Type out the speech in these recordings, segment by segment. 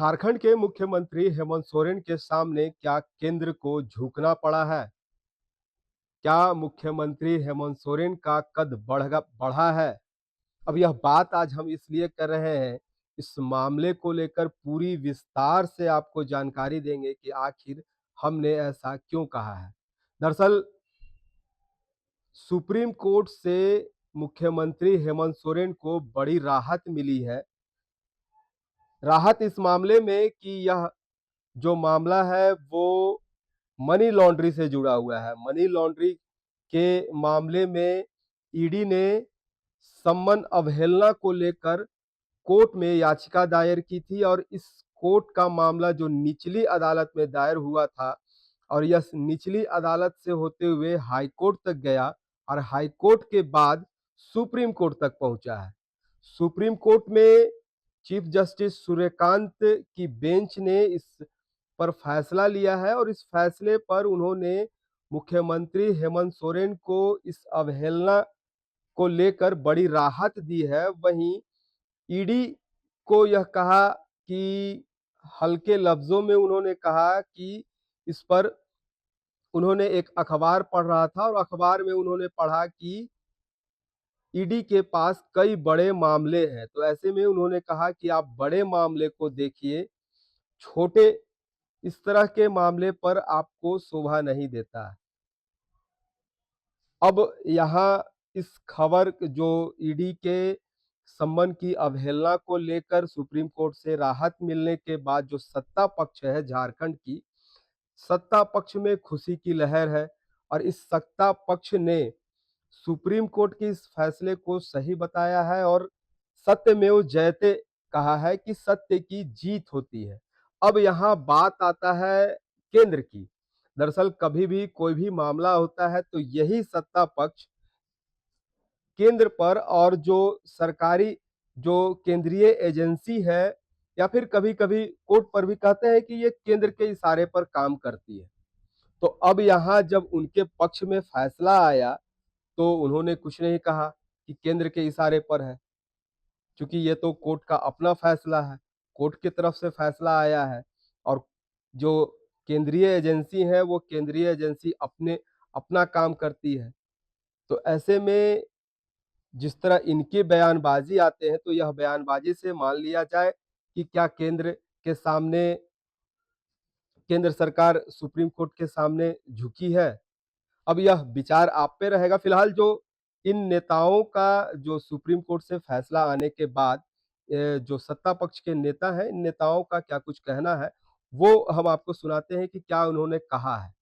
झारखंड के मुख्यमंत्री हेमंत सोरेन के सामने क्या केंद्र को झुकना पड़ा है? क्या मुख्यमंत्री हेमंत सोरेन का कद बढ़ा है? अब यह बात आज हम इसलिए कर रहे हैं, इस मामले को लेकर पूरी विस्तार से आपको जानकारी देंगे कि आखिर हमने ऐसा क्यों कहा है। दरअसल सुप्रीम कोर्ट से मुख्यमंत्री हेमंत सोरेन को बड़ी राहत मिली है। राहत इस मामले में कि यह जो मामला है वो मनी लॉन्ड्री से जुड़ा हुआ है। मनी लॉन्ड्री के मामले में ईडी ने सम्मन अवहेलना को लेकर कोर्ट में याचिका दायर की थी और इस कोर्ट का मामला जो निचली अदालत में दायर हुआ था और यह निचली अदालत से होते हुए हाई कोर्ट तक गया और हाई कोर्ट के बाद सुप्रीम कोर्ट तक पहुंचा है। सुप्रीम कोर्ट में चीफ जस्टिस सूर्यकांत की बेंच ने इस पर फैसला लिया है और इस फैसले पर उन्होंने मुख्यमंत्री हेमंत सोरेन को इस अवहेलना को लेकर बड़ी राहत दी है। वहीं ईडी को यह कहा कि हल्के लफ्जों में उन्होंने कहा कि इस पर उन्होंने एक अखबार पढ़ रहा था और अखबार में उन्होंने पढ़ा कि ईडी के पास कई बड़े मामले हैं, तो ऐसे में उन्होंने कहा कि आप बड़े मामले को देखिए, छोटे इस तरह के मामले पर आपको शोभा नहीं देता है। अब यहाँ इस खबर जो ईडी के सम्मन की अवहेलना को लेकर सुप्रीम कोर्ट से राहत मिलने के बाद जो सत्ता पक्ष है झारखंड की, सत्ता पक्ष में खुशी की लहर है और इस सत्ता पक्ष ने सुप्रीम कोर्ट के इस फैसले को सही बताया है और सत्यमेव जयते कहा है कि सत्य की जीत होती है। अब यहाँ बात आता है केंद्र की। दरअसल कभी भी कोई भी मामला होता है तो यही सत्ता पक्ष केंद्र पर और जो सरकारी जो केंद्रीय एजेंसी है या फिर कभी-कभी कोर्ट पर भी कहते हैं कि ये केंद्र के इशारे पर काम करती है। तो अब यहाँ जब उनके पक्ष में फैसला आया तो उन्होंने कुछ नहीं कहा कि केंद्र के इशारे पर है, क्योंकि ये तो कोर्ट का अपना फैसला है, कोर्ट की तरफ से फैसला आया है और जो केंद्रीय एजेंसी है वो केंद्रीय एजेंसी अपना काम करती है। तो ऐसे में जिस तरह इनके बयानबाजी आते हैं तो यह बयानबाजी से मान लिया जाए कि क्या के सामने केंद्र सरकार सुप्रीम कोर्ट के सामने झुकी है। अब यह विचार आप पे रहेगा। फिलहाल जो इन नेताओं का जो सुप्रीम कोर्ट से फैसला आने के बाद जो सत्ता पक्ष के नेता हैं, इन नेताओं का क्या कुछ कहना है, वो हम आपको सुनाते हैं कि क्या उन्होंने कहा है।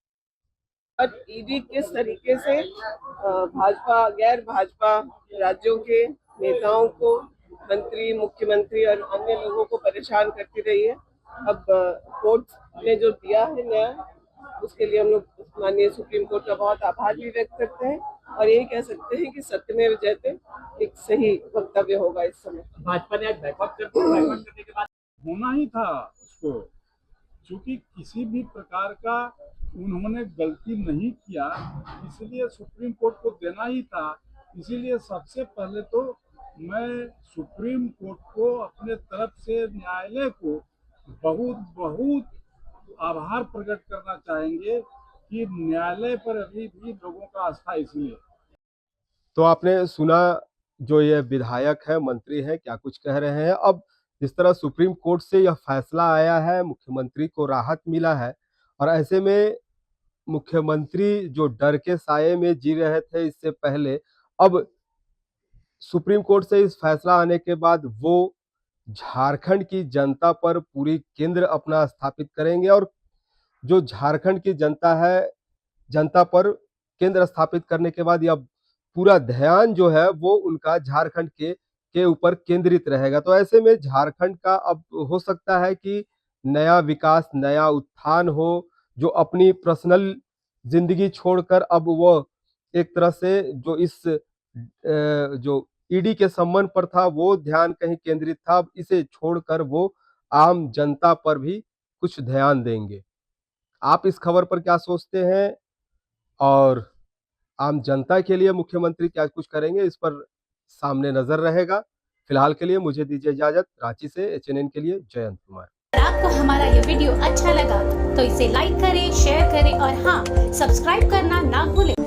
और ईडी किस तरीके से भाजपा गैर भाजपा राज्यों के नेताओं को, मंत्री, मुख्यमंत्री और अन्य लोगों को परेशान करती रही है। अब कोर्ट ने जो दिया है न्याय, उसके लिए हम लोग माननीय सुप्रीम कोर्ट का बहुत आभार भी व्यक्त करते हैं और यही कह सकते हैं कि सत्यमेव जयते एक सही वक्तव्य होगा इस समय। भाजपा ने आज बैकआउट करने के बाद होना ही था उसको, क्योंकि किसी भी प्रकार का उन्होंने गलती नहीं किया, इसलिए सुप्रीम कोर्ट को देना ही था। इसीलिए सबसे पहले तो मैं सुप्रीम कोर्ट को अपने तरफ से न्यायालय को बहुत बहुत आभार प्रकट करना चाहेंगे कि न्यायालय पर अभी भी लोगों का आस्था इसलिए। तो आपने सुना जो ये विधायक है, मंत्री है, क्या कुछ कह रहे हैं। अब जिस तरह सुप्रीम कोर्ट से यह फैसला आया है, मुख्यमंत्री को राहत मिला है और ऐसे में मुख्यमंत्री जो डर के साये में जी रहे थे इससे पहले, अब सुप्रीम कोर्ट से इस फैसला आने के बाद वो झारखंड की जनता पर पूरी केंद्र अपना स्थापित करेंगे और जो झारखंड की जनता है, जनता पर केंद्र स्थापित करने के बाद यह पूरा ध्यान जो है वो उनका झारखंड के ऊपर केंद्रित रहेगा। तो ऐसे में झारखंड का अब हो सकता है कि नया विकास, नया उत्थान हो, जो अपनी पर्सनल जिंदगी छोड़कर अब वो एक तरह से जो इस जो ईडी के सम्मान पर था वो ध्यान कहीं केंद्रित था, अब इसे छोड़कर वो आम जनता पर भी कुछ ध्यान देंगे। आप इस खबर पर क्या सोचते हैं और आम जनता के लिए मुख्यमंत्री क्या कुछ करेंगे, इस पर सामने नजर रहेगा। फिलहाल के लिए मुझे दीजिए इजाजत। रांची से एचएनएन के लिए जयंत कुमार। अगर आपको हमारा ये वीडियो अच्छा लगा तो इसे लाइक करें, शेयर करें और हाँ, सब्सक्राइब करना ना भूलें।